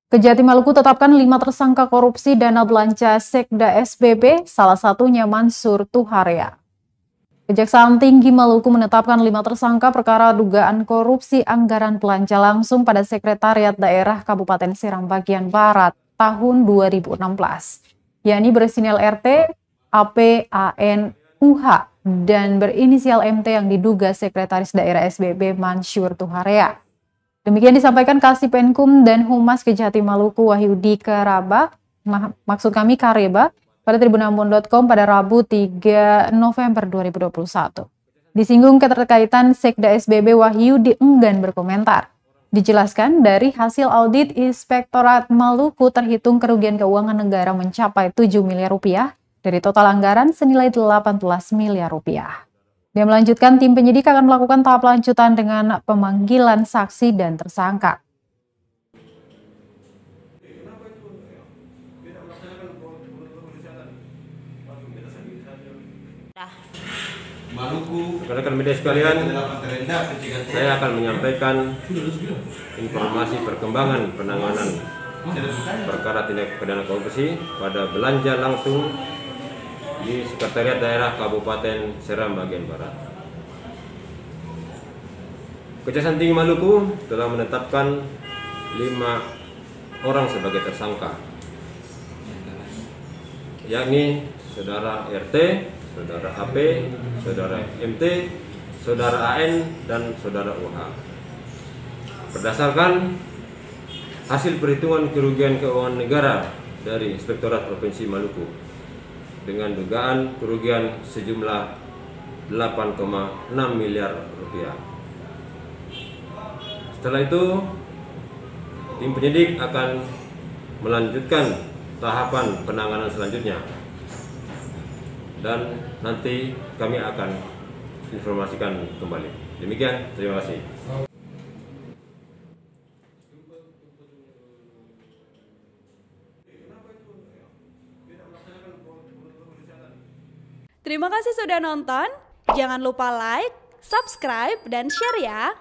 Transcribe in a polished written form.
Kejati Maluku tetapkan 5 tersangka korupsi dana belanja Sekda SBB, salah satunya Mansur Tuharia. Kejaksaan Tinggi Maluku menetapkan 5 tersangka perkara dugaan korupsi anggaran belanja langsung pada Sekretariat Daerah Kabupaten Seram Bagian Barat tahun 2016, yakni berinisial RT, AP, AN, UH, dan berinisial MT yang diduga Sekretaris Daerah SBB Mansur Tuharia. Demikian disampaikan Kasipenkum dan Humas Kejati Maluku Wahyudi Kareba, pada tribunambon.com pada Rabu 3 November 2021. Disinggung keterkaitan Sekda SBB, Wahyudi enggan berkomentar. Dijelaskan dari hasil audit Inspektorat Maluku terhitung kerugian keuangan negara mencapai 7 miliar rupiah dari total anggaran senilai 18 miliar rupiah. Dia melanjutkan tim penyidik akan melakukan tahap lanjutan dengan pemanggilan saksi dan tersangka. Maluku, rekan media sekalian, saya akan menyampaikan informasi perkembangan penanganan perkara tindak pidana korupsi pada belanja langsung di Sekretariat Daerah Kabupaten Seram Bagian Barat. Kejaksaan Tinggi Maluku telah menetapkan 5 orang sebagai tersangka, yakni Saudara RT, Saudara AP, Saudara MT, Saudara AN, dan Saudara UH. Berdasarkan hasil perhitungan kerugian keuangan negara dari Inspektorat Provinsi Maluku dengan dugaan kerugian sejumlah 8,6 miliar rupiah. Setelah itu, tim penyidik akan melanjutkan tahapan penanganan selanjutnya. Dan nanti kami akan informasikan kembali. Demikian, terima kasih. Terima kasih sudah nonton. Jangan lupa like, subscribe, dan share ya.